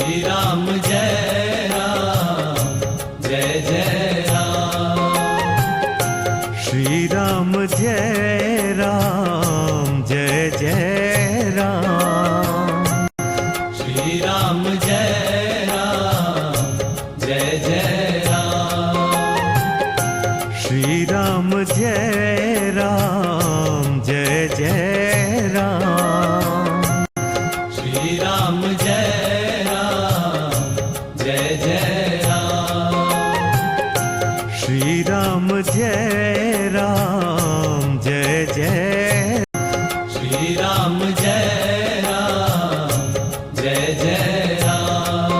श्री राम जय राम जय जय राम। श्री राम जय राम जय जय राम। श्री राम जय राम जय जय राम। श्री राम जय राम जय जय राम। श्री राम जय राम जय जय राम। श्री राम जय राम जय जय। श्री राम जय राम जय जय राम।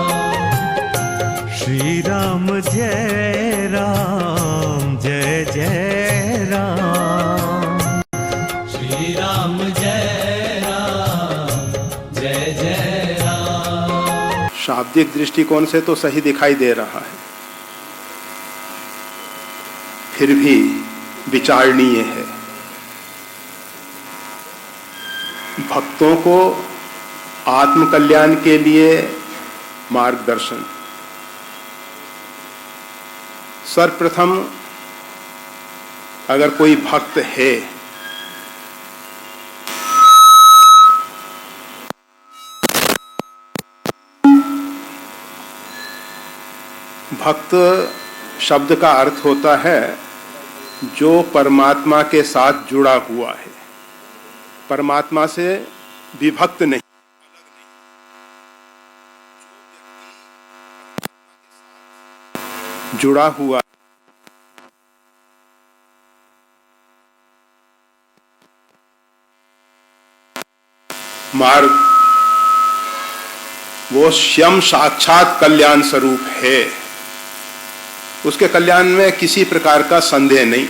श्री राम जय राम जय जय राम। श्री राम जय राम जय जय राम। शाब्दिक दृष्टिकोण से तो सही दिखाई दे रहा है, फिर भी विचारणीय है। भक्तों को आत्मकल्याण के लिए मार्गदर्शन। सर्वप्रथम अगर कोई भक्त है भक्त शब्द का अर्थ होता है जो परमात्मा के साथ जुड़ा हुआ है, परमात्मा से विभक्त नहीं। जुड़ा हुआ मार्ग वो स्वयं साक्षात कल्याण स्वरूप है। उसके कल्याण में किसी प्रकार का संदेह नहीं।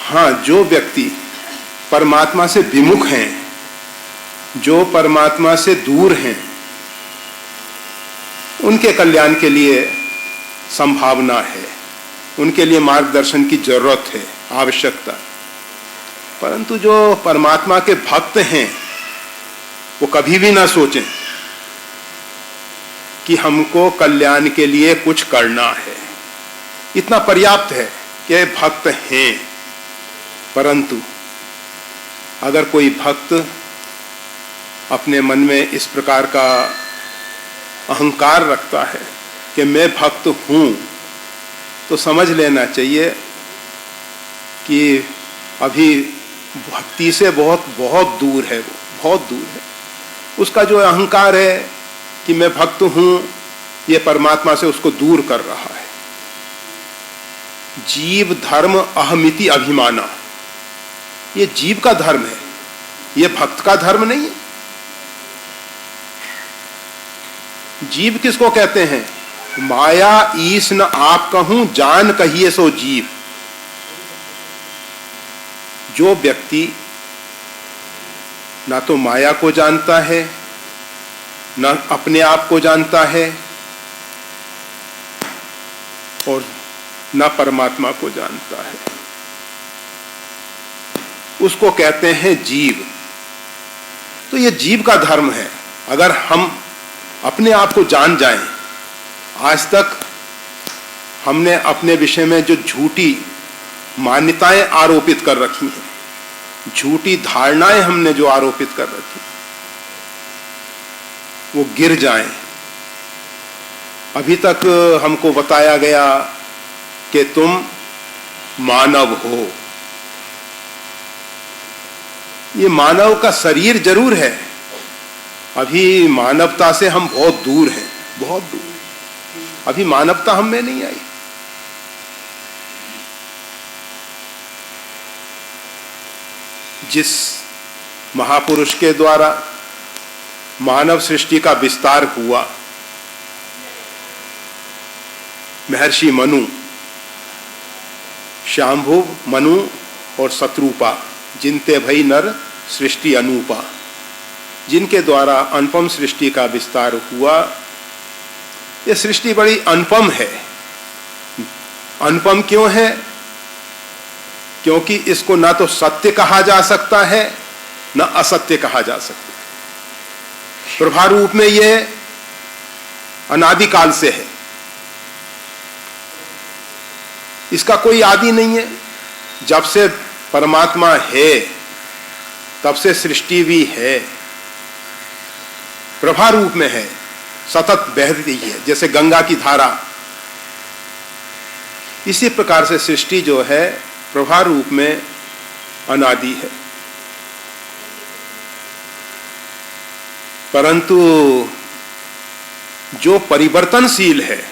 हाँ, जो व्यक्ति परमात्मा से विमुख हैं, जो परमात्मा से दूर हैं, उनके कल्याण के लिए संभावना है, उनके लिए मार्गदर्शन की जरूरत है, आवश्यकता। परंतु जो परमात्मा के भक्त हैं वो कभी भी ना सोचें कि हमको कल्याण के लिए कुछ करना है। इतना पर्याप्त है कि भक्त हैं। परंतु अगर कोई भक्त अपने मन में इस प्रकार का अहंकार रखता है कि मैं भक्त हूं, तो समझ लेना चाहिए कि अभी भक्ति से बहुत बहुत दूर है। वो बहुत दूर है। उसका जो अहंकार है कि मैं भक्त हूं, ये परमात्मा से उसको दूर कर रहा है। जीव धर्म अहमिति अभिमाना, ये जीव का धर्म है, ये भक्त का धर्म नहीं है। जीव किसको कहते हैं? माया ईश न आप कहूं, जान कहिए सो जीव। जो व्यक्ति ना तो माया को जानता है, न अपने आप को जानता है, और न परमात्मा को जानता है, उसको कहते हैं जीव। तो ये जीव का धर्म है। अगर हम अपने आप को जान जाएं, आज तक हमने अपने विषय में जो झूठी मान्यताएं आरोपित कर रखी हैं, झूठी धारणाएं हमने जो आरोपित कर रखी, वो गिर जाएं। अभी तक हमको बताया गया कि तुम मानव हो। ये मानव का शरीर जरूर है, अभी मानवता से हम बहुत दूर हैं, बहुत दूर। अभी मानवता हम में नहीं आई। जिस महापुरुष के द्वारा मानव सृष्टि का विस्तार हुआ, महर्षि मनु, शांभु मनु और शत्रुपा, जिनते भई नर सृष्टि अनूपा, जिनके द्वारा अनुपम सृष्टि का विस्तार हुआ। ये सृष्टि बड़ी अनुपम है। अनुपम क्यों है? क्योंकि इसको ना तो सत्य कहा जा सकता है, ना असत्य कहा जा सकता है। प्रभा रूप में ये अनादिकाल से है, इसका कोई आदि नहीं है। जब से परमात्मा है तब से सृष्टि भी है, प्रभा रूप में है, सतत बह रही है जैसे गंगा की धारा। इसी प्रकार से सृष्टि जो है प्रभा रूप में अनादि है, परंतु जो परिवर्तनशील है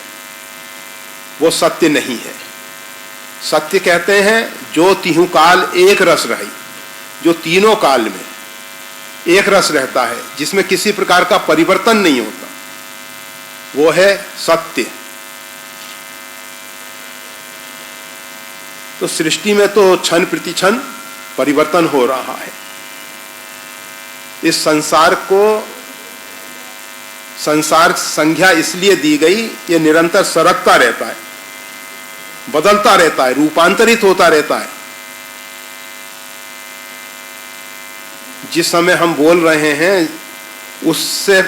वो सत्य नहीं है। सत्य कहते हैं जो तीनों काल एक रस रही, जो तीनों काल में एक रस रहता है, जिसमें किसी प्रकार का परिवर्तन नहीं होता, वो है सत्य। तो सृष्टि में तो क्षण प्रति क्षण परिवर्तन हो रहा है। इस संसार को संसार संज्ञा इसलिए दी गई, ये निरंतर सरकता रहता है, बदलता रहता है, रूपांतरित होता रहता है। जिस समय हम बोल रहे हैं उससे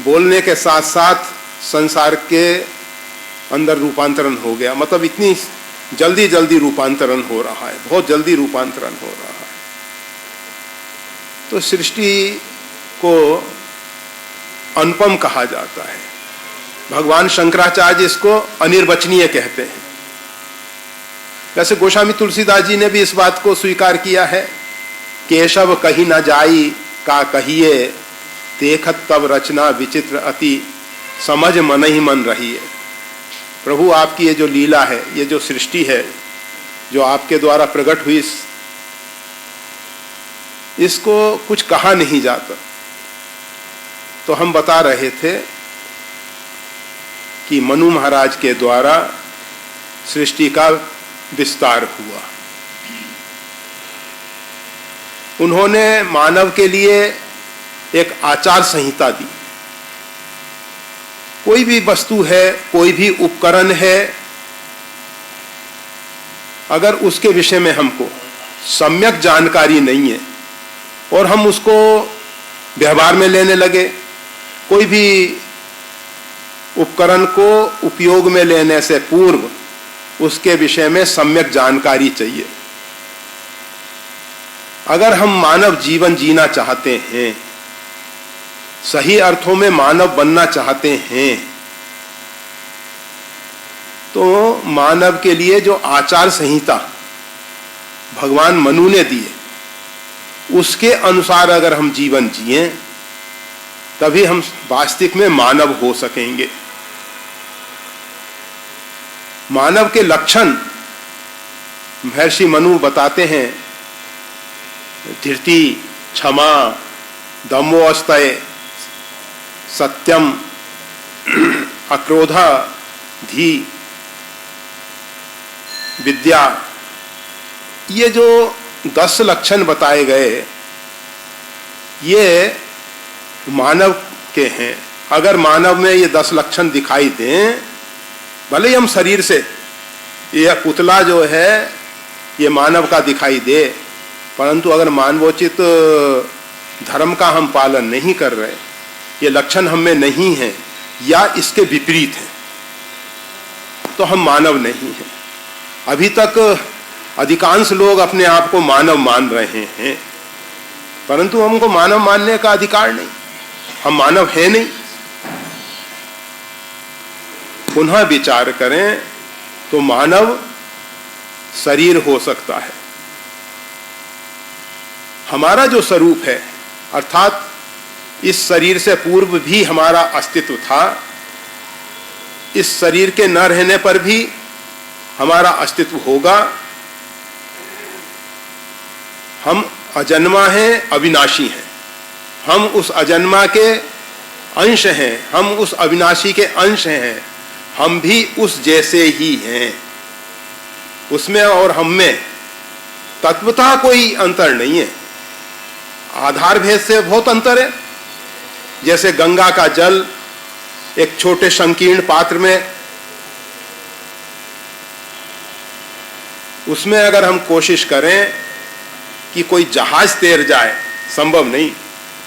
बोलने के साथ साथ संसार के अंदर रूपांतरण हो गया, मतलब इतनी जल्दी जल्दी रूपांतरण हो रहा है, बहुत जल्दी रूपांतरण हो रहा है। तो सृष्टि को अनुपम कहा जाता है। भगवान शंकराचार्य इसको अनिर्वचनीय कहते हैं। वैसे गोस्वामी तुलसीदास जी ने भी इस बात को स्वीकार किया है, केशव कही न जाई का कहिए, देखत तब रचना विचित्र अति, समझ मन ही मन रही है। प्रभु आपकी ये जो लीला है, ये जो सृष्टि है, जो आपके द्वारा प्रकट हुई, इसको कुछ कहा नहीं जाता। तो हम बता रहे थे कि मनु महाराज के द्वारा सृष्टि का विस्तार हुआ। उन्होंने मानव के लिए एक आचार संहिता दी। कोई भी वस्तु है, कोई भी उपकरण है, अगर उसके विषय में हमको सम्यक जानकारी नहीं है और हम उसको व्यवहार में लेने लगे, कोई भी उपकरण को उपयोग में लेने से पूर्व उसके विषय में सम्यक जानकारी चाहिए। अगर हम मानव जीवन जीना चाहते हैं, सही अर्थों में मानव बनना चाहते हैं, तो मानव के लिए जो आचार संहिता भगवान मनु ने दी है, उसके अनुसार अगर हम जीवन जिए तभी हम वास्तविक में मानव हो सकेंगे। मानव के लक्षण महर्षि मनु बताते हैं, धृति, क्षमा, दमोस्तय, सत्यम, अक्रोधा, धी, विद्या। ये जो 10 लक्षण बताए गए, ये मानव के हैं। अगर मानव में ये 10 लक्षण दिखाई दें, भले ही हम शरीर से, यह पुतला जो है ये मानव का दिखाई दे, परंतु अगर मानवोचित धर्म का हम पालन नहीं कर रहे, ये लक्षण हम में नहीं है या इसके विपरीत है, तो हम मानव नहीं हैं। अभी तक अधिकांश लोग अपने आप को मानव मान रहे हैं, परंतु हमको मानव मानने का अधिकार नहीं, हम मानव हैं नहीं। पुनः विचार करें तो मानव शरीर हो सकता है। हमारा जो स्वरूप है, अर्थात इस शरीर से पूर्व भी हमारा अस्तित्व था, इस शरीर के न रहने पर भी हमारा अस्तित्व होगा। हम अजन्मा हैं, अविनाशी हैं। हम उस अजन्मा के अंश हैं, हम उस अविनाशी के अंश हैं। हम भी उस जैसे ही हैं। उसमें और हम में तत्वतः कोई अंतर नहीं है, आधार भेद से बहुत अंतर है। जैसे गंगा का जल एक छोटे संकीर्ण पात्र में, उसमें अगर हम कोशिश करें कि कोई जहाज तैर जाए, संभव नहीं।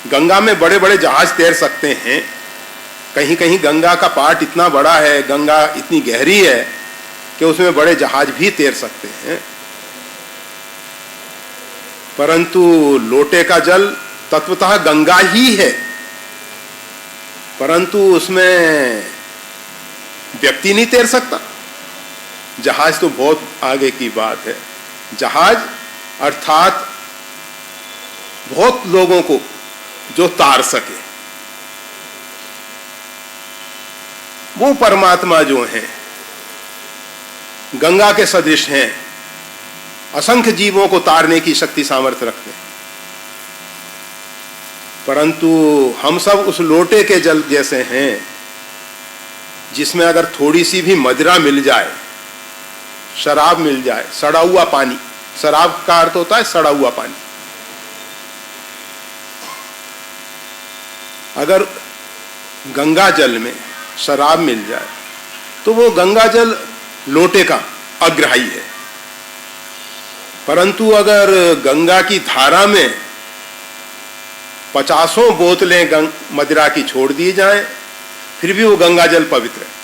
गंगा में बड़े बड़े जहाज तैर सकते हैं, कहीं कहीं गंगा का पार्ट इतना बड़ा है, गंगा इतनी गहरी है कि उसमें बड़े जहाज भी तैर सकते हैं। परंतु लोटे का जल तत्वतः गंगा ही है, परंतु उसमें व्यक्ति नहीं तैर सकता। जहाज तो बहुत आगे की बात है। जहाज अर्थात बहुत लोगों को जो तार सके, वो परमात्मा जो हैं गंगा के सदृश हैं, असंख्य जीवों को तारने की शक्ति सामर्थ्य रखते हैं। परंतु हम सब उस लोटे के जल जैसे हैं जिसमें अगर थोड़ी सी भी मदिरा मिल जाए, शराब मिल जाए, सड़ा हुआ पानी, शराब का अर्थ होता है सड़ा हुआ पानी, अगर गंगा जल में शराब मिल जाए तो वो गंगा जल लोटे का अग्राही है। परंतु अगर गंगा की धारा में 50 बोतलें मदिरा की छोड़ दी जाएं, फिर भी वो गंगा जल पवित्र है,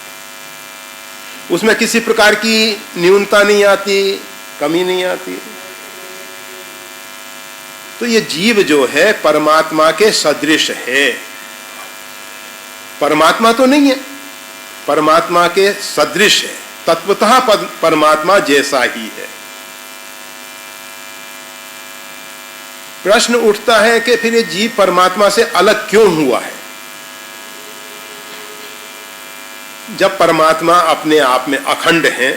उसमें किसी प्रकार की न्यूनता नहीं आती, कमी नहीं आती। तो ये जीव जो है परमात्मा के सदृश है, परमात्मा तो नहीं है, परमात्मा के सदृश है, तत्वतः परमात्मा जैसा ही है। प्रश्न उठता है कि फिर ये जीव परमात्मा से अलग क्यों हुआ है? जब परमात्मा अपने आप में अखंड है,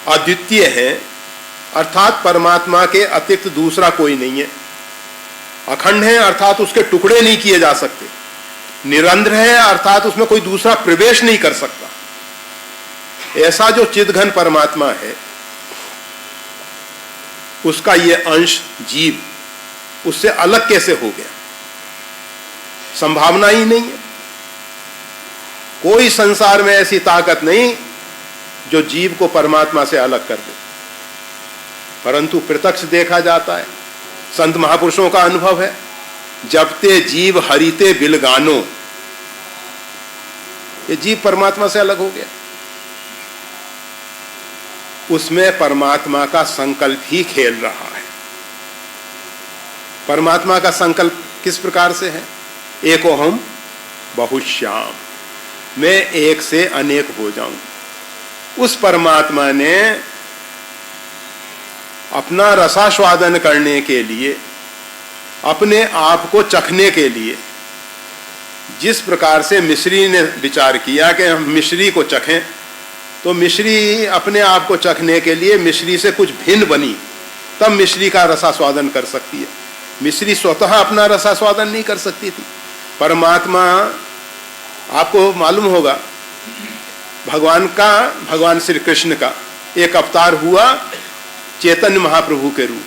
अद्वितीय है, अर्थात परमात्मा के अतिरिक्त दूसरा कोई नहीं है, अखंड है अर्थात उसके टुकड़े नहीं किए जा सकते, निरंतर है अर्थात उसमें कोई दूसरा प्रवेश नहीं कर सकता, ऐसा जो चिदघन परमात्मा है उसका ये अंश जीव उससे अलग कैसे हो गया? संभावना ही नहीं है। कोई संसार में ऐसी ताकत नहीं जो जीव को परमात्मा से अलग कर दे, परंतु प्रत्यक्ष देखा जाता है, संत महापुरुषों का अनुभव है, जबते जीव हरिते बिलगानो, ये जीव परमात्मा से अलग हो गया। उसमें परमात्मा का संकल्प ही खेल रहा है। परमात्मा का संकल्प किस प्रकार से है? एको हम बहुश्याम, मैं एक से अनेक हो जाऊं। उस परमात्मा ने अपना रसास्वादन करने के लिए, अपने आप को चखने के लिए, जिस प्रकार से मिश्री ने विचार किया कि हम मिश्री को चखें, तो मिश्री अपने आप को चखने के लिए मिश्री से कुछ भिन्न बनी, तब मिश्री का रसास्वादन कर सकती है। मिश्री स्वतः अपना रसास्वादन नहीं कर सकती थी। परमात्मा, आपको मालूम होगा, भगवान श्री कृष्ण का एक अवतार हुआ चैतन्य महाप्रभु के रूप।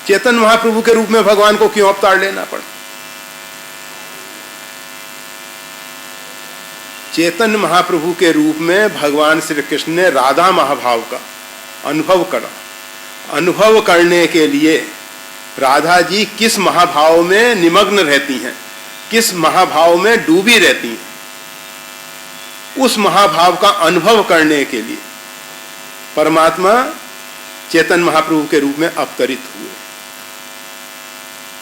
चैतन्य महाप्रभु के रूप में भगवान को क्यों अवतार लेना पड़ा? चैतन्य महाप्रभु के रूप में भगवान श्री कृष्ण ने राधा महाभाव का अनुभव करा। अनुभव करने के लिए राधा जी किस महाभाव में निमग्न रहती हैं, किस महाभाव में डूबी रहती हैं, उस महाभाव का अनुभव करने के लिए परमात्मा चैतन्य महाप्रभु के रूप में अवतरित हुए।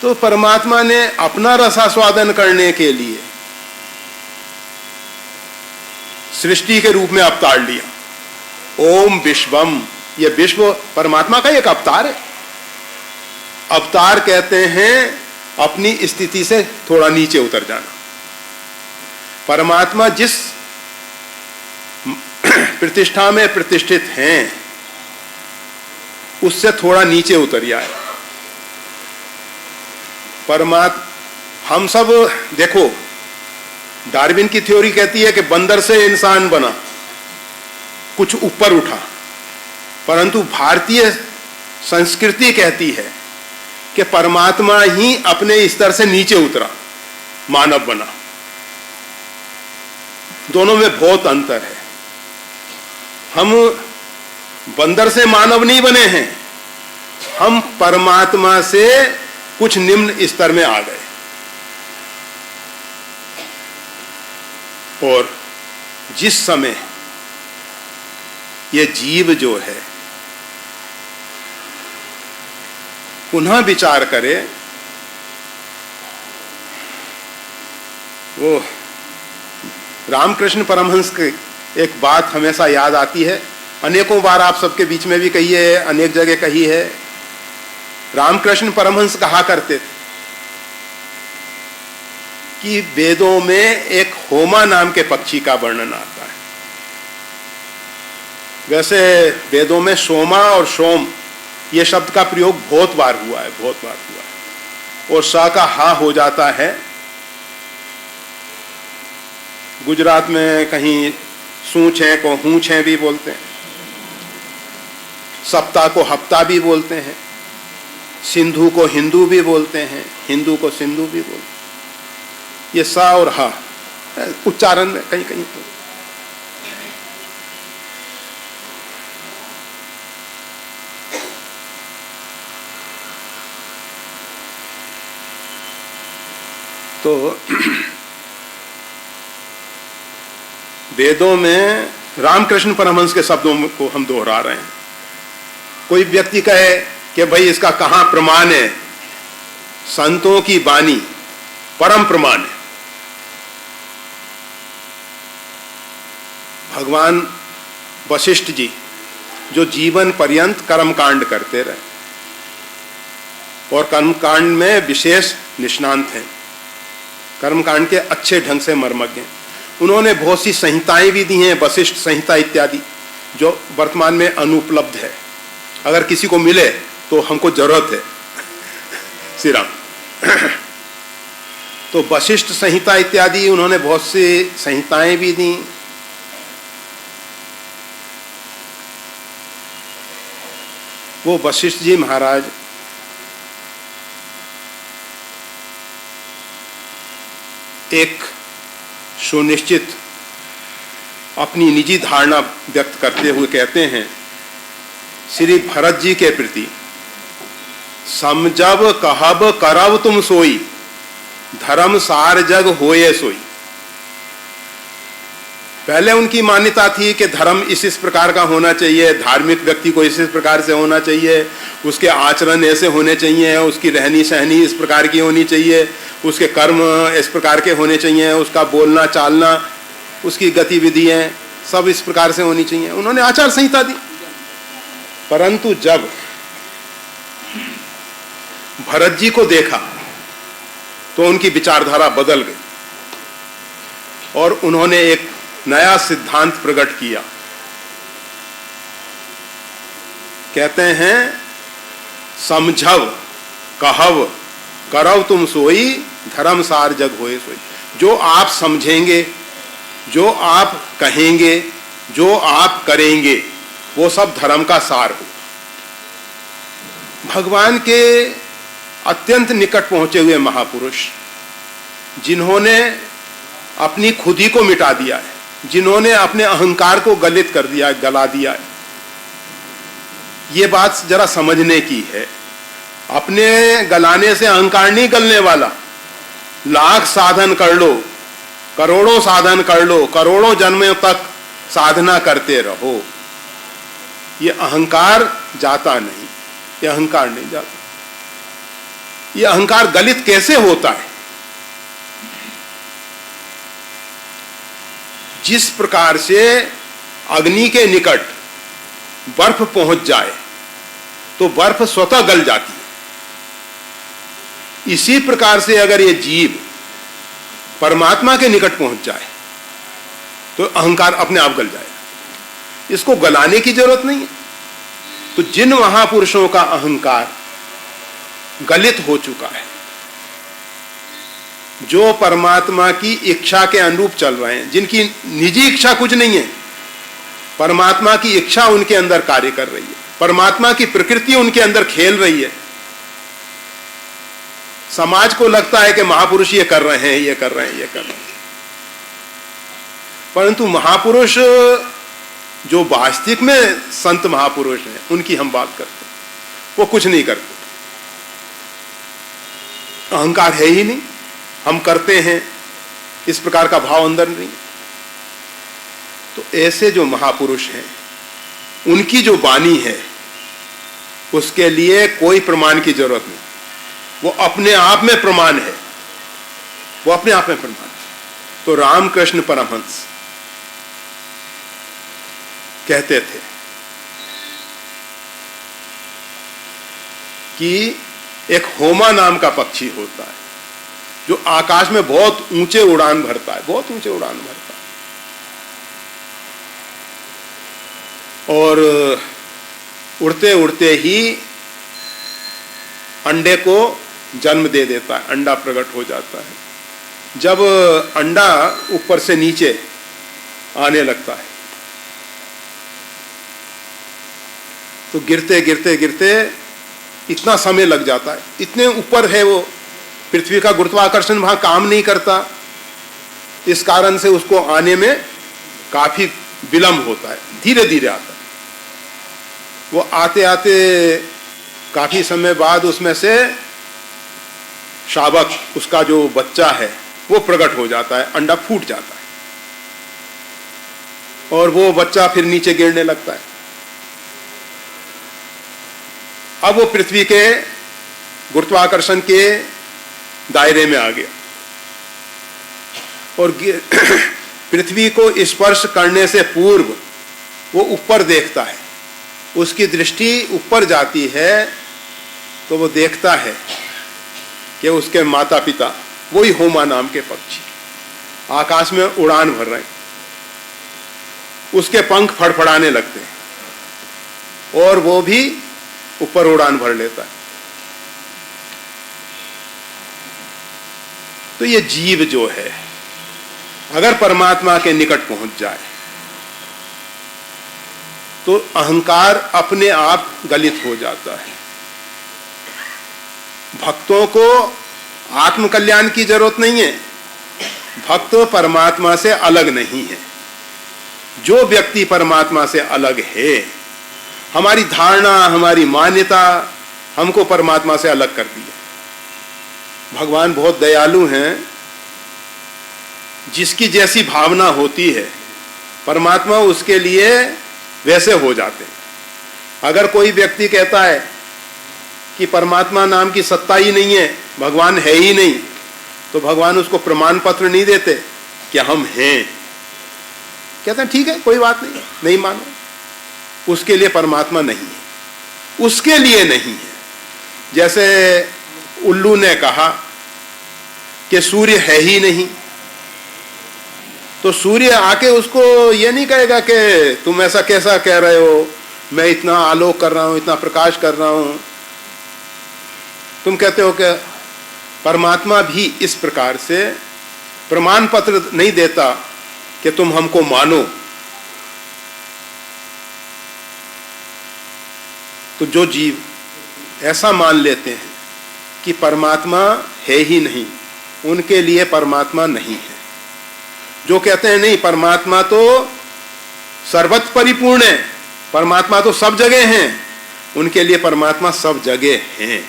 तो परमात्मा ने अपना रसास्वादन करने के लिए सृष्टि के रूप में अवतार लिया। ओम विश्वम, यह विश्व परमात्मा का एक अवतार है। अवतार कहते हैं अपनी स्थिति से थोड़ा नीचे उतर जाना। परमात्मा जिस प्रतिष्ठा में प्रतिष्ठित हैं उससे थोड़ा नीचे उतर आए। हम सब देखो, डार्विन की थ्योरी कहती है कि बंदर से इंसान बना, कुछ ऊपर उठा, परंतु भारतीय संस्कृति कहती है कि परमात्मा ही अपने स्तर से नीचे उतरा, मानव बना। दोनों में बहुत अंतर है। हम बंदर से मानव नहीं बने हैं, हम परमात्मा से कुछ निम्न स्तर में आ गए। और जिस समय ये जीव जो है पुनः विचार करे, वो रामकृष्ण परमहंस की एक बात हमेशा याद आती है, अनेकों बार आप सबके बीच में भी कही है, अनेक जगह कही है। रामकृष्ण परमहंस कहा करते थे कि वेदों में एक होमा नाम के पक्षी का वर्णन आता है। वैसे वेदों में सोमा और सोम ये शब्द का प्रयोग बहुत बार हुआ है, बहुत बार हुआ है, और सा का हा हो जाता है। गुजरात में कहीं सूछे को हूछे भी बोलते हैं, सप्ताह को हफ्ता भी बोलते हैं, सिंधु को हिंदू भी बोलते हैं, हिंदू को सिंधु भी बोलते हैं। ये सा और हा उच्चारण में कहीं कहीं तो वेदों में रामकृष्ण परमहंस के शब्दों को हम दोहरा रहे हैं। कोई व्यक्ति कहे कि भाई इसका कहां प्रमाण है, संतों की वाणी परम प्रमाण है। भगवान वशिष्ठ जी जो जीवन पर्यंत कर्मकांड करते रहे और कर्मकांड में विशेष निष्णांत हैं, कर्मकांड के अच्छे ढंग से मर्मज्ञ हैं, उन्होंने बहुत सी संहिताएं भी दी हैं, वशिष्ठ संहिता इत्यादि, जो वर्तमान में अनुपलब्ध है। अगर किसी को मिले तो हमको जरूरत है। श्री राम। तो वशिष्ठ संहिता इत्यादि उन्होंने बहुत सी संहिताएं भी दी। वो वशिष्ठ जी महाराज एक सुनिश्चित अपनी निजी धारणा व्यक्त करते हुए कहते हैं, श्री भरत जी के प्रति समझब कहब करब तुम सोई, धर्म सार जग होए सोई। पहले उनकी मान्यता थी कि धर्म इस प्रकार का होना चाहिए, धार्मिक व्यक्ति को इस प्रकार से होना चाहिए, उसके आचरण ऐसे होने चाहिए, उसकी रहनी सहनी इस प्रकार की होनी चाहिए, उसके कर्म इस प्रकार के होने चाहिए, उसका बोलना चालना, उसकी गतिविधियां सब इस प्रकार से होनी चाहिए। उन्होंने आचार संहिता दी। परंतु जब भरत जी को देखा तो उनकी विचारधारा बदल गई और उन्होंने एक नया सिद्धांत प्रकट किया। कहते हैं, समझव कहव करव तुम सोई, धर्म सार जग होए सोई। जो आप समझेंगे, जो आप कहेंगे, जो आप करेंगे, वो सब धर्म का सार हो। भगवान के अत्यंत निकट पहुंचे हुए महापुरुष, जिन्होंने अपनी खुद ही को मिटा दिया है, जिन्होंने अपने अहंकार को गलित कर दिया, गला दिया है। ये बात जरा समझने की है। अपने गलाने से अहंकार नहीं गलने वाला। लाख साधन कर लो, करोड़ों साधन कर लो, करोड़ों जन्मों तक साधना करते रहो, ये अहंकार जाता नहीं, ये अहंकार नहीं जाता। ये अहंकार गलित कैसे होता है? जिस प्रकार से अग्नि के निकट बर्फ पहुंच जाए तो बर्फ स्वतः गल जाती है, इसी प्रकार से अगर ये जीव परमात्मा के निकट पहुंच जाए तो अहंकार अपने आप गल जाएगा। इसको गलाने की जरूरत नहीं है। तो जिन महापुरुषों का अहंकार गलित हो चुका है, जो परमात्मा की इच्छा के अनुरूप चल रहे हैं, जिनकी निजी इच्छा कुछ नहीं है, परमात्मा की इच्छा उनके अंदर कार्य कर रही है, परमात्मा की प्रकृति उनके अंदर खेल रही है। समाज को लगता है कि महापुरुष ये कर रहे हैं, ये कर रहे हैं, ये कर रहे हैं, परंतु महापुरुष जो वास्तविक में संत महापुरुष हैं, उनकी हम बात करते हैं, वो कुछ नहीं करते। अहंकार है ही नहीं, हम करते हैं, इस प्रकार का भाव अंदर नहीं। तो ऐसे जो महापुरुष हैं उनकी जो वाणी है उसके लिए कोई प्रमाण की जरूरत नहीं, वो अपने आप में प्रमाण है, वो अपने आप में प्रमाण है। तो रामकृष्ण परमहंस कहते थे कि एक होमा नाम का पक्षी होता है जो आकाश में बहुत ऊंचे उड़ान भरता है, बहुत ऊंचे उड़ान भरता है, और उड़ते उड़ते ही अंडे को जन्म दे देता है, अंडा प्रकट हो जाता है। जब अंडा ऊपर से नीचे आने लगता है तो गिरते गिरते गिरते इतना समय लग जाता है, इतने ऊपर है वो, पृथ्वी का गुरुत्वाकर्षण वहां काम नहीं करता, इस कारण से उसको आने में काफी विलंब होता है, धीरे धीरे आता है। वो आते आते काफी समय बाद उसमें से शावक, उसका जो बच्चा है वो प्रकट हो जाता है, अंडा फूट जाता है और वो बच्चा फिर नीचे गिरने लगता है। अब वो पृथ्वी के गुरुत्वाकर्षण के दायरे में आ गया और पृथ्वी को स्पर्श करने से पूर्व वो ऊपर देखता है, उसकी दृष्टि ऊपर जाती है तो वो देखता है कि उसके माता पिता वही होमा नाम के पक्षी आकाश में उड़ान भर रहे हैं, उसके पंख फड़फड़ाने लगते हैं और वो भी ऊपर उड़ान भर लेता है। तो ये जीव जो है अगर परमात्मा के निकट पहुंच जाए तो अहंकार अपने आप गलित हो जाता है। भक्तों को आत्मकल्याण की जरूरत नहीं है, भक्त परमात्मा से अलग नहीं है। जो व्यक्ति परमात्मा से अलग है, हमारी धारणा, हमारी मान्यता हमको परमात्मा से अलग कर दी है। भगवान बहुत दयालु हैं, जिसकी जैसी भावना होती है परमात्मा उसके लिए वैसे हो जाते हैं। अगर कोई व्यक्ति कहता है कि परमात्मा नाम की सत्ता ही नहीं है, भगवान है ही नहीं, तो भगवान उसको प्रमाण पत्र नहीं देते कि हम हैं। कहते हैं ठीक है, कोई बात नहीं, नहीं मानो, उसके लिए परमात्मा नहीं है, उसके लिए नहीं है। जैसे उल्लू ने कहा कि सूर्य है ही नहीं, तो सूर्य आके उसको ये नहीं कहेगा कि तुम ऐसा कैसा कह रहे हो, मैं इतना आलोक कर रहा हूं, इतना प्रकाश कर रहा हूं। तुम कहते हो कि परमात्मा भी इस प्रकार से प्रमाण पत्र नहीं देता कि तुम हमको मानो। तो जो जीव ऐसा मान लेते हैं कि परमात्मा है ही नहीं, उनके लिए परमात्मा नहीं है। जो कहते हैं नहीं परमात्मा तो सर्वत्र परिपूर्ण है, परमात्मा तो सब जगह है, उनके लिए परमात्मा सब जगह है,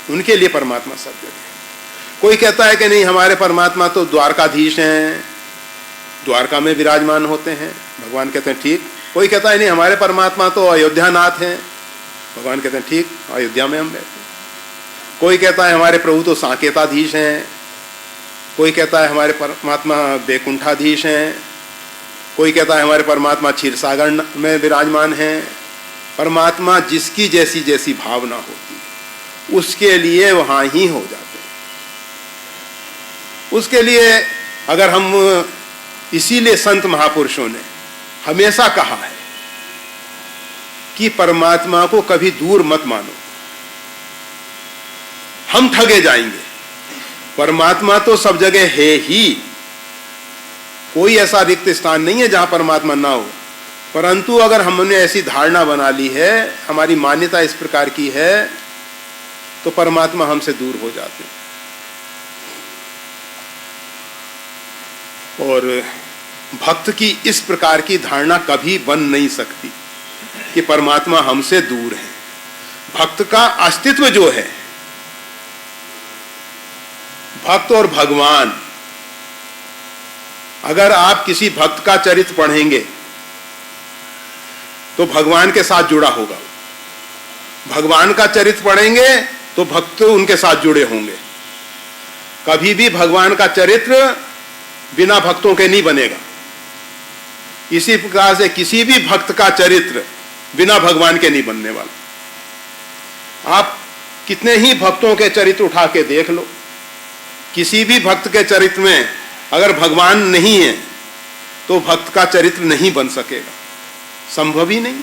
उनके लिए परमात्मा सब जगह है। कोई कहता है कि नहीं हमारे परमात्मा तो द्वारकाधीश हैं, द्वारका में विराजमान होते हैं, भगवान कहते हैं ठीक। कोई कहता है नहीं हमारे परमात्मा तो अयोध्यानाथ हैं, भगवान कहते हैं ठीक, अयोध्या में हम बैठे। कोई कहता है हमारे प्रभु तो साकेताधीश हैं, कोई कहता है हमारे परमात्मा बैकुंठाधीश हैं, कोई कहता है हमारे परमात्मा क्षीरसागर में विराजमान हैं। परमात्मा जिसकी जैसी जैसी भावना होती है उसके लिए वहां ही हो जाते हैं। उसके लिए अगर हम, इसीलिए संत महापुरुषों ने हमेशा कहा है कि परमात्मा को कभी दूर मत मानो, हम ठगे जाएंगे। परमात्मा तो सब जगह है ही, कोई ऐसा रिक्त स्थान नहीं है जहां परमात्मा ना हो। परंतु अगर हमने ऐसी धारणा बना ली है, हमारी मान्यता इस प्रकार की है, तो परमात्मा हमसे दूर हो जाते हैं। और भक्त की इस प्रकार की धारणा कभी बन नहीं सकती कि परमात्मा हमसे दूर है। भक्त का अस्तित्व जो है भक्त और भगवान, अगर आप किसी भक्त का चरित्र पढ़ेंगे तो भगवान के साथ जुड़ा होगा, भगवान का चरित्र पढ़ेंगे तो भक्त उनके साथ जुड़े होंगे। कभी भी भगवान का चरित्र बिना भक्तों के नहीं बनेगा। इसी प्रकार से किसी भी भक्त का चरित्र बिना भगवान के नहीं बनने वाला। आप कितने ही भक्तों के चरित्र उठा के देख लो, किसी भी भक्त के चरित्र में अगर भगवान नहीं है तो भक्त का चरित्र नहीं बन सकेगा, संभव ही नहीं।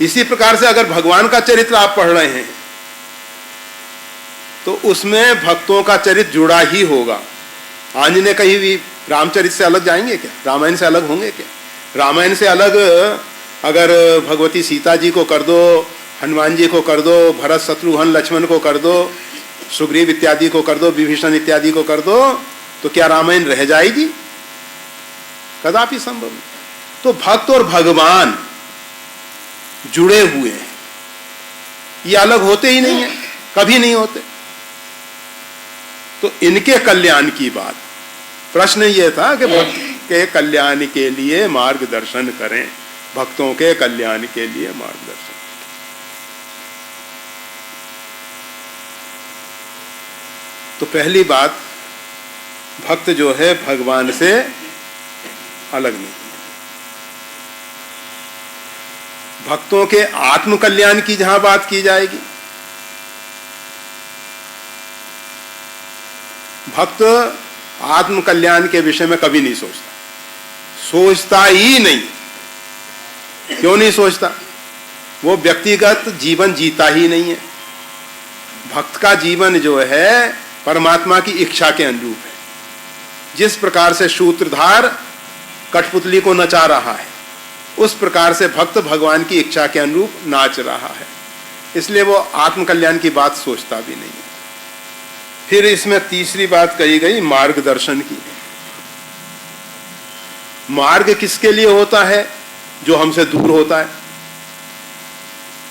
इसी प्रकार से अगर भगवान का चरित्र आप पढ़ रहे हैं तो उसमें भक्तों का चरित्र जुड़ा ही होगा। आंजनेय कहीं भी रामचरित्र से अलग जाएंगे क्या? रामायण से अलग होंगे क्या? रामायण से अलग अगर भगवती सीता जी को कर दो, हनुमान जी को कर दो, भरत शत्रुघ्न लक्ष्मण को कर दो, सुग्रीव इत्यादि को कर दो, विभीषण इत्यादि को कर दो, तो क्या रामायण रह जाएगी? कदापि संभव नहीं। तो भक्त और भगवान जुड़े हुए हैं, ये अलग होते ही नहीं है, कभी नहीं होते। तो इनके कल्याण की बात, प्रश्न ये था कि भक्त के कल्याण के लिए मार्गदर्शन करें, भक्तों के कल्याण के लिए मार्गदर्शन। तो पहली बात, भक्त जो है भगवान से अलग नहीं। भक्तों के आत्म कल्याण की जहां बात की जाएगी, भक्त आत्म कल्याण के विषय में कभी नहीं सोचता, सोचता ही नहीं। क्यों नहीं सोचता? वो व्यक्तिगत जीवन जीता ही नहीं है। भक्त का जीवन जो है परमात्मा की इच्छा के अनुरूप है। जिस प्रकार से सूत्रधार कठपुतली को नचा रहा है, उस प्रकार से भक्त भगवान की इच्छा के अनुरूप नाच रहा है। इसलिए वो आत्म कल्याण की बात सोचता भी नहीं है। फिर इसमें तीसरी बात कही गई मार्गदर्शन की। मार्ग किसके लिए होता है? जो हमसे दूर होता है।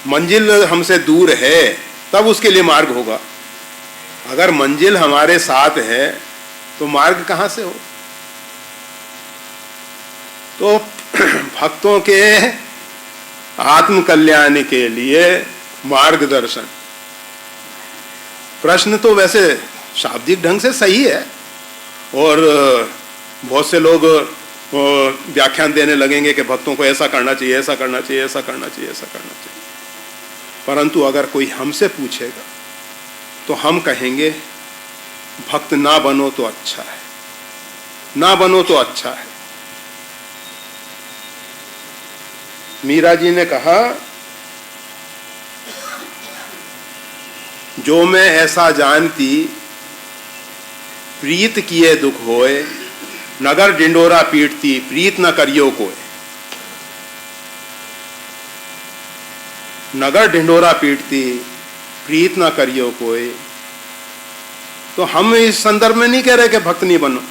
मंजिल हमसे दूर है तब उसके लिए मार्ग होगा। अगर मंजिल हमारे साथ है तो मार्ग कहां से हो? तो भक्तों के आत्म कल्याण के लिए मार्गदर्शन। प्रश्न तो वैसे शाब्दिक ढंग से सही है और बहुत से लोग व्याख्यान देने लगेंगे कि भक्तों को ऐसा करना चाहिए, ऐसा करना चाहिए, ऐसा करना चाहिए, ऐसा करना चाहिए। परंतु अगर कोई हमसे पूछेगा तो हम कहेंगे भक्त ना बनो तो अच्छा है, ना बनो तो अच्छा है। मीरा जी ने कहा, जो मैं ऐसा जानती प्रीत किए दुख होए, नगर डिंडोरा पीटती प्रीत न करियो कोय। नगर ढिंडोरा पीटती प्रीत न करियो कोय। तो हम इस संदर्भ में नहीं कह रहे कि भक्त नहीं बनो।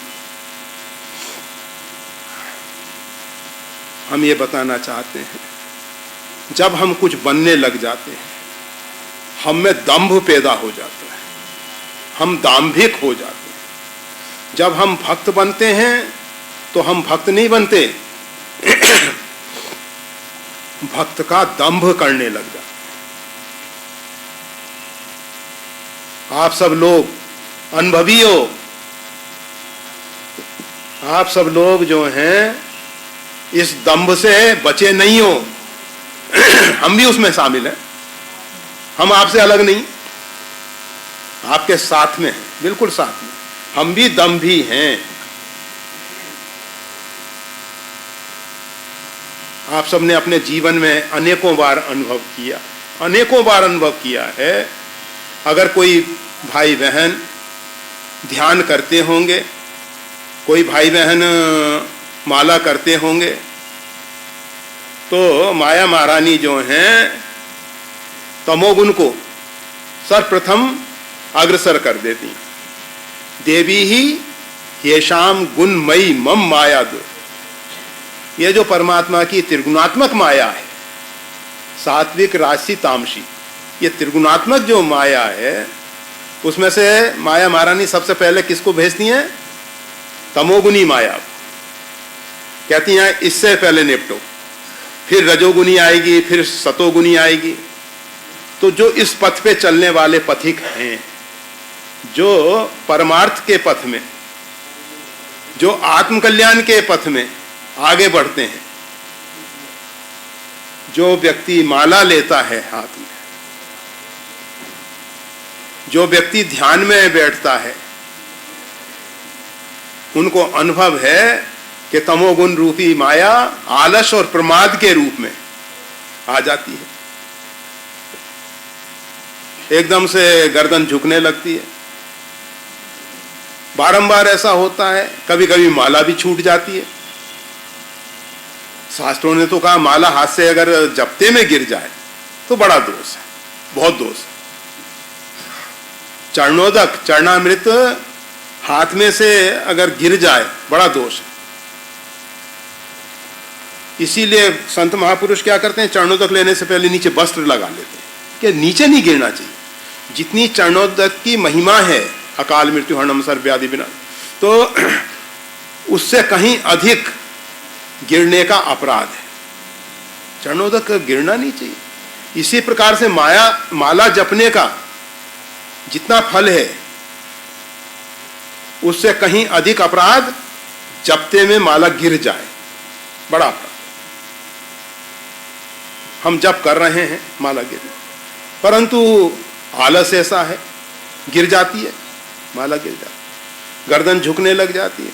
हम ये बताना चाहते हैं, जब हम कुछ बनने लग जाते हैं, हम में दंभ पैदा हो जाता है, हम दाम्भिक हो जाते हैं। जब हम भक्त बनते हैं तो हम भक्त नहीं बनते, भक्त का दंभ करने लग जाते। आप सब लोग अनुभवी हो, आप सब लोग जो हैं इस दंभ से बचे नहीं हो। हम भी उसमें शामिल हैं, हम आपसे अलग नहीं, आपके साथ में हैं, बिल्कुल साथ में। हम भी दंभी हैं। आप सबने अपने जीवन में अनेकों बार अनुभव किया, अनेकों बार अनुभव किया है। अगर कोई भाई बहन ध्यान करते होंगे, कोई भाई बहन माला करते होंगे, तो माया महारानी जो हैं तमोगुण को सर्वप्रथम अग्रसर कर देती। देवी ही येषाम गुणमयी मम माया दो। ये जो परमात्मा की त्रिगुणात्मक माया है, सात्विक राजसी तामसी, ये त्रिगुणात्मक जो माया है, उसमें से माया महारानी सबसे पहले किसको भेजती हैं? तमोगुनी माया। कहती हैं इससे पहले निपटो, फिर रजोगुनी आएगी, फिर सतोगुनी आएगी। तो जो इस पथ पे चलने वाले पथिक हैं, जो परमार्थ के पथ में, जो आत्मकल्याण के पथ में आगे बढ़ते हैं, जो व्यक्ति माला लेता है हाथ में, जो व्यक्ति ध्यान में बैठता है, उनको अनुभव है कि तमोगुण रूपी माया आलस और प्रमाद के रूप में आ जाती है। एकदम से गर्दन झुकने लगती है। बारंबार ऐसा होता है। कभी कभी माला भी छूट जाती है। शास्त्रों ने तो कहा माला हाथ से अगर जप्ते में गिर जाए तो बड़ा दोष है, बहुत दोष है। चरणोदक, चरणामृत हाथ में से अगर गिर जाए बड़ा दोष है। इसीलिए संत महापुरुष क्या करते हैं, चरणोदक लेने से पहले नीचे वस्त्र लगा लेते हैं कि नीचे नहीं गिरना चाहिए। जितनी चरणोदक की महिमा है, अकाल मृत्यु हरणम सर्वव्याधि विनाश, तो उससे कहीं अधिक गिरने का अपराध है। चरणोदक गिरना नहीं चाहिए। इसी प्रकार से माला जपने का जितना फल है, उससे कहीं अधिक अपराध जपते में माला गिर जाए, बड़ा अपराध। हम जप कर रहे हैं, माला गिर, परंतु आलस ऐसा है, गिर जाती है माला, गिर जाती, गर्दन झुकने लग जाती है।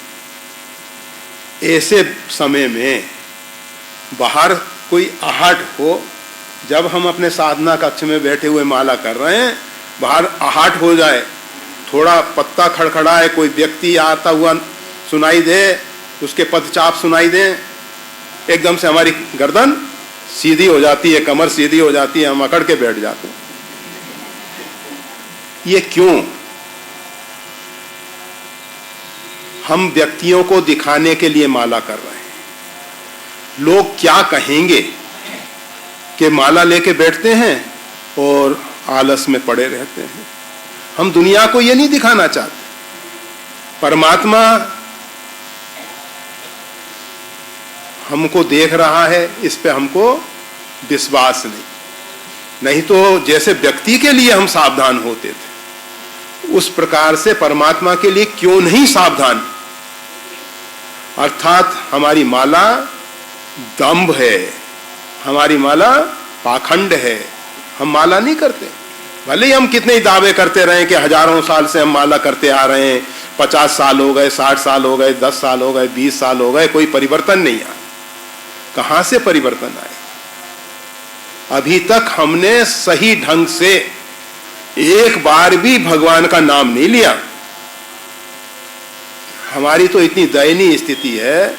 ऐसे समय में बाहर कोई आहट हो, जब हम अपने साधना कक्ष में बैठे हुए माला कर रहे हैं, बाहर आहट हो जाए, थोड़ा पत्ता खड़खड़ाए, कोई व्यक्ति आता हुआ सुनाई दे, उसके पदचाप सुनाई दे, एकदम से हमारी गर्दन सीधी हो जाती है, कमर सीधी हो जाती है, हम अकड़ के बैठ जाते हैं। ये क्यों? हम व्यक्तियों को दिखाने के लिए माला कर रहे हैं। लोग क्या कहेंगे कि माला लेके बैठते हैं और आलस में पड़े रहते हैं। हम दुनिया को ये नहीं दिखाना चाहते। परमात्मा हमको देख रहा है, इस पे हमको विश्वास नहीं तो जैसे व्यक्ति के लिए हम सावधान होते थे, उस प्रकार से परमात्मा के लिए क्यों नहीं सावधान। अर्थात हमारी माला दंभ है, हमारी माला पाखंड है। हम माला नहीं करते, भले ही हम कितने ही दावे करते रहे कि हजारों साल से हम माला करते आ रहे हैं, 50 साल हो गए, 60 साल हो गए, 10 साल हो गए, 20 साल हो गए, कोई परिवर्तन नहीं आया। कहां से परिवर्तन आए? अभी तक हमने सही ढंग से एक बार भी भगवान का नाम नहीं लिया। हमारी तो इतनी दयनीय स्थिति है,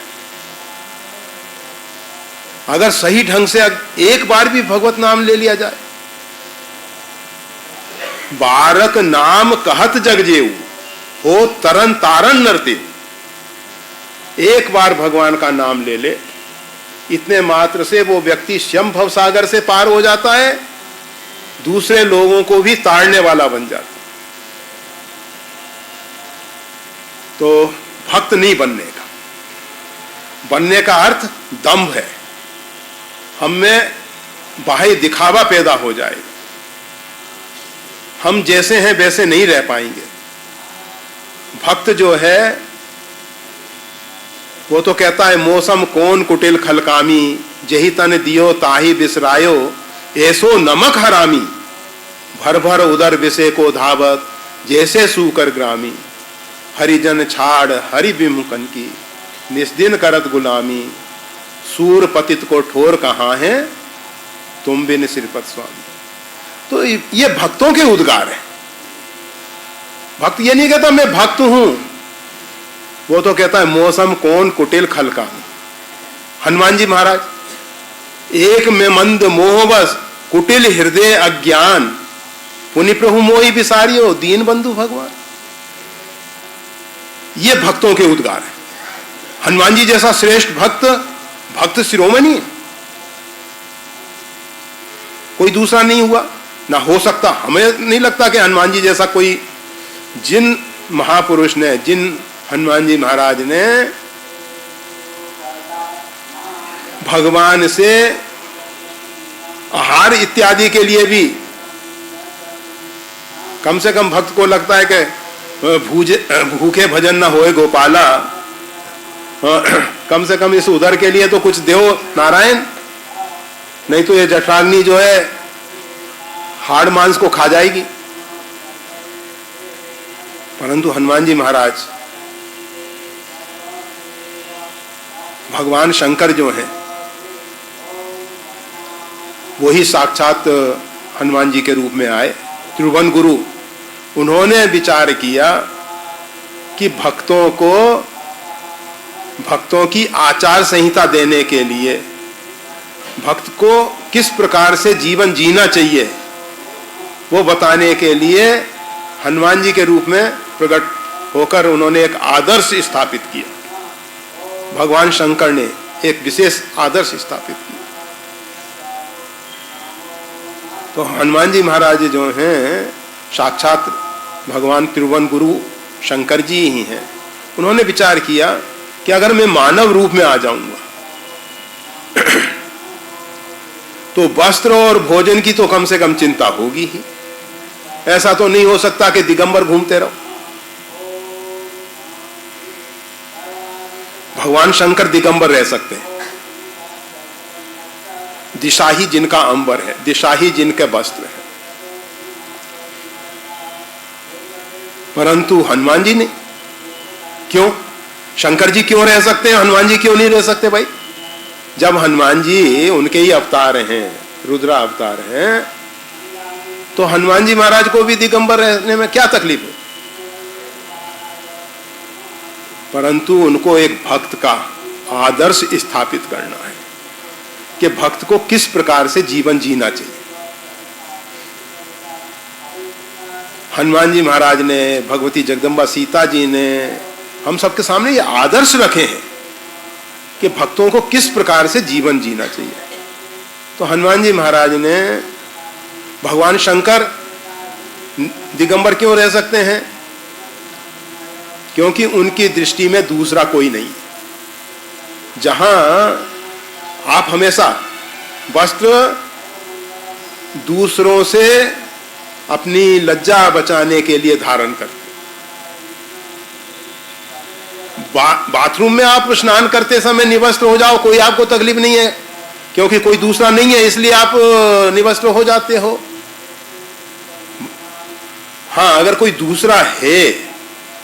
अगर सही ढंग से एक बार भी भगवत नाम ले लिया जाए। बारक नाम कहत जग जेऊ, हो तरन तारन नरते। एक बार भगवान का नाम ले ले, इतने मात्र से वो व्यक्ति स्वयं भवसागर से पार हो जाता है, दूसरे लोगों को भी ताड़ने वाला बन जाता है। तो भक्त नहीं बनने का अर्थ दंभ है। हम में बाह्य दिखावा पैदा हो जाएगा, हम जैसे हैं वैसे नहीं रह पाएंगे। भक्त जो है वो तो कहता है, मौसम कौन कुटिल खलकामी, जही तन दियो ताही बिसरायो, ऐसो नमक हरामी, भर भर उदर विषय को धावत, जैसे सूकर ग्रामी, हरिजन छाड़ हरि विमुखन की, निस्दिन करत गुलामी, सूर पतित को ठोर कहाँ है, तुम बिन श्रीपत स्वामी। तो ये भक्तों के उद्गार है। भक्त ये नहीं कहता मैं भक्त हूं, वो तो कहता है मौसम कौन कुटिल खलकामी। हनुमान जी महाराज, एक में मंद मोहवश कुटिल हृदय अज्ञान, पुनि प्रभु मोहि बिसारियो, दीन बंधु भगवान। ये भक्तों के उद्गार है। हनुमान जी जैसा श्रेष्ठ भक्त शिरोमणि है, कोई दूसरा नहीं हुआ, ना हो सकता। हमें नहीं लगता कि हनुमान जी जैसा कोई जिन महापुरुष ने, जिन हनुमान जी महाराज ने भगवान से आहार इत्यादि के लिए भी, कम से कम भक्त को लगता है कि भूखे भजन न होए गोपाला, कम से कम इस उदर के लिए तो कुछ दो नारायण, नहीं तो ये जठराग्नि जो है हाड़ मांस को खा जाएगी। परंतु हनुमान जी महाराज, भगवान शंकर जो हैं, वही साक्षात हनुमान जी के रूप में आए, त्रिभुवन गुरु। उन्होंने विचार किया कि भक्तों की आचार संहिता देने के लिए, भक्त को किस प्रकार से जीवन जीना चाहिए वो बताने के लिए हनुमान जी के रूप में प्रकट होकर उन्होंने एक आदर्श स्थापित किया। भगवान शंकर ने एक विशेष आदर्श स्थापित किया। तो हनुमान जी महाराज जो हैं साक्षात भगवान त्रिभुवन गुरु शंकर जी ही हैं। उन्होंने विचार किया कि अगर मैं मानव रूप में आ जाऊंगा तो वस्त्र और भोजन की तो कम से कम चिंता होगी ही। ऐसा तो नहीं हो सकता कि दिगंबर घूमते रहो। भगवान शंकर दिगंबर रह सकते हैं। दिशा ही जिनका अंबर है, दिशा ही जिनके वस्त्र है। परंतु हनुमान जी ने क्यों? शंकर जी क्यों रह सकते हैं, हनुमान जी क्यों नहीं रह सकते भाई? जब हनुमान जी उनके ही अवतार हैं, रुद्रा अवतार हैं, तो हनुमान जी महाराज को भी दिगंबर रहने में क्या तकलीफ है? परंतु उनको एक भक्त का आदर्श स्थापित करना है कि भक्त को किस प्रकार से जीवन जीना चाहिए। हनुमान जी महाराज ने, भगवती जगदम्बा सीता जी ने हम सबके सामने ये आदर्श रखे हैं कि भक्तों को किस प्रकार से जीवन जीना चाहिए। तो हनुमान जी महाराज ने, भगवान शंकर दिगंबर क्यों रह सकते हैं? क्योंकि उनकी दृष्टि में दूसरा कोई नहीं। जहां आप हमेशा वस्त्र दूसरों से अपनी लज्जा बचाने के लिए धारण करते, बाथरूम में आप स्नान करते समय निवस्त्र हो जाओ, कोई आपको तकलीफ नहीं है, क्योंकि कोई दूसरा नहीं है इसलिए आप निवस्त्र हो जाते हो। हाँ, अगर कोई दूसरा है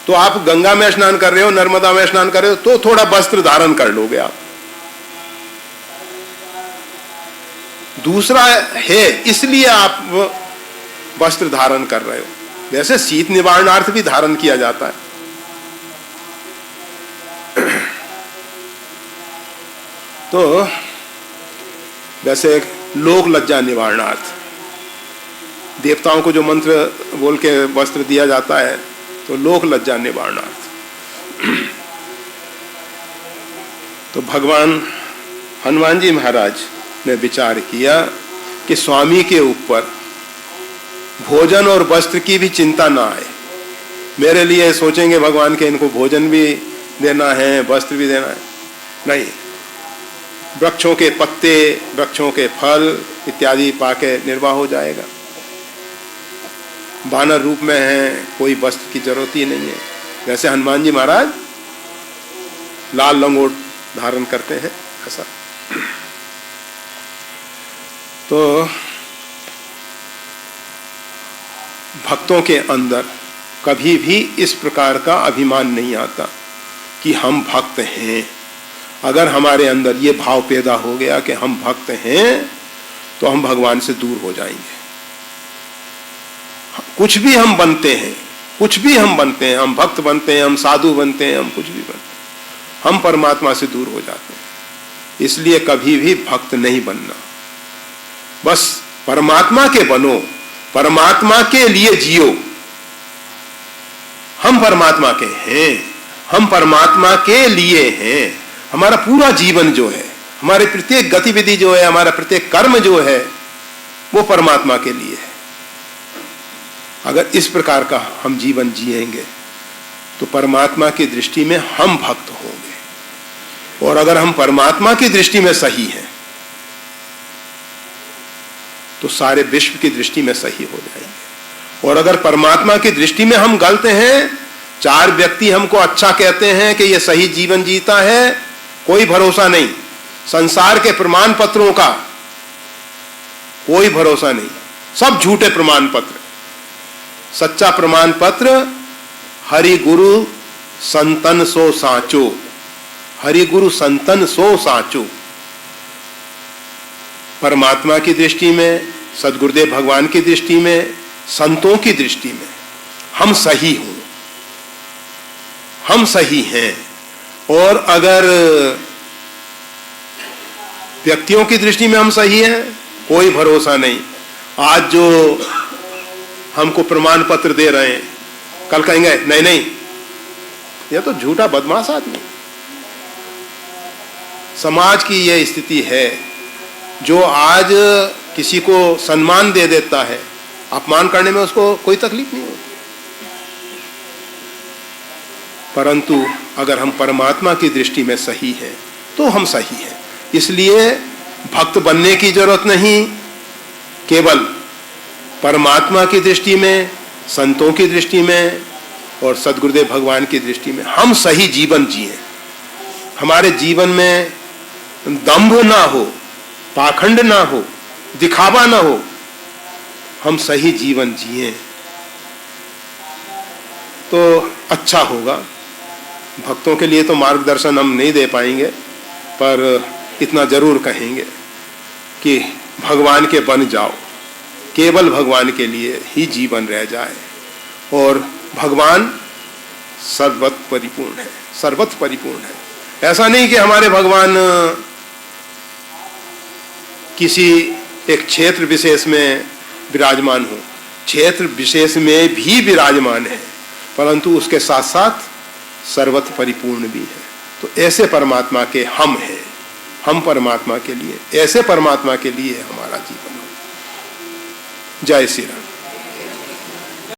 तो आप गंगा में स्नान कर रहे हो, नर्मदा में स्नान कर रहे हो, तो थोड़ा वस्त्र धारण कर लोगे आप। दूसरा है इसलिए आप वस्त्र धारण कर रहे हो। वैसे शीत निवारणार्थ भी धारण किया जाता है। तो वैसे लोक लज्जा निवारणार्थ देवताओं को जो मंत्र बोल के वस्त्र दिया जाता है, तो लोक लज्जा निवारणार्थ। तो भगवान हनुमान जी महाराज ने विचार किया कि स्वामी के ऊपर भोजन और वस्त्र की भी चिंता ना आए। मेरे लिए सोचेंगे भगवान के इनको भोजन भी देना है, वस्त्र भी देना है, नहीं। वृक्षों के पत्ते, वृक्षों के फल इत्यादि पाके निर्वाह हो जाएगा। वानर रूप में है, कोई वस्त्र की जरूरत ही नहीं है। जैसे हनुमान जी महाराज लाल लंगोट धारण करते हैं, ऐसा। तो भक्तों के अंदर कभी भी इस प्रकार का अभिमान नहीं आता कि हम भक्त हैं। अगर हमारे अंदर ये भाव पैदा हो गया कि हम भक्त हैं, तो हम भगवान से दूर हो जाएंगे। कुछ भी हम बनते हैं, कुछ भी हम बनते हैं, हम भक्त बनते हैं, हम साधु बनते हैं, हम कुछ भी बनते हैं, हम परमात्मा से दूर हो जाते हैं। इसलिए कभी भी भक्त नहीं बनना। बस परमात्मा के बनो, परमात्मा के लिए जियो। हम परमात्मा के हैं, हम परमात्मा के लिए हैं। हमारा पूरा जीवन जो है, हमारे प्रत्येक गतिविधि जो है, हमारा प्रत्येक कर्म जो है, वो परमात्मा के लिए है। अगर इस प्रकार का हम जीवन जिएंगे तो परमात्मा की दृष्टि में हम भक्त होंगे। और अगर हम परमात्मा की दृष्टि में सही हैं तो सारे विश्व की दृष्टि में सही हो जाएंगे। और अगर परमात्मा की दृष्टि में हम गलत हैं, 4 व्यक्ति हमको अच्छा कहते हैं कि ये सही जीवन जीता है, कोई भरोसा नहीं। संसार के प्रमाण पत्रों का कोई भरोसा नहीं, सब झूठे प्रमाण पत्र। सच्चा प्रमाण पत्र हरि गुरु संतन सो साचो, हरि गुरु संतन सो साचो। परमात्मा की दृष्टि में, सदगुरुदेव भगवान की दृष्टि में, संतों की दृष्टि में हम सही हों, हम सही हैं। और अगर व्यक्तियों की दृष्टि में हम सही हैं, कोई भरोसा नहीं। आज जो हमको प्रमाण पत्र दे रहे हैं, कल कहेंगे नहीं नहीं ये तो झूठा बदमाश आदमी। समाज की यह स्थिति है, जो आज किसी को सम्मान दे देता है, अपमान करने में उसको कोई तकलीफ नहीं होती। परंतु अगर हम परमात्मा की दृष्टि में सही हैं तो हम सही हैं। इसलिए भक्त बनने की जरूरत नहीं, केवल परमात्मा की दृष्टि में, संतों की दृष्टि में और सदगुरुदेव भगवान की दृष्टि में हम सही जीवन जिए। हमारे जीवन में दंभ ना हो, पाखंड ना हो, दिखावा ना हो, हम सही जीवन जिए तो अच्छा होगा। भक्तों के लिए तो मार्गदर्शन हम नहीं दे पाएंगे, पर इतना जरूर कहेंगे कि भगवान के बन जाओ, केवल भगवान के लिए ही जीवन रह जाए। और भगवान सर्वत परिपूर्ण है, सर्वत परिपूर्ण है। ऐसा नहीं कि हमारे भगवान किसी एक क्षेत्र विशेष में विराजमान हो, क्षेत्र विशेष में भी विराजमान है, परंतु उसके साथ साथ सर्वत परिपूर्ण भी है। तो ऐसे परमात्मा के हम हैं, हम परमात्मा के लिए, ऐसे परमात्मा के लिए हमारा जीवन हो। जय श्री राम।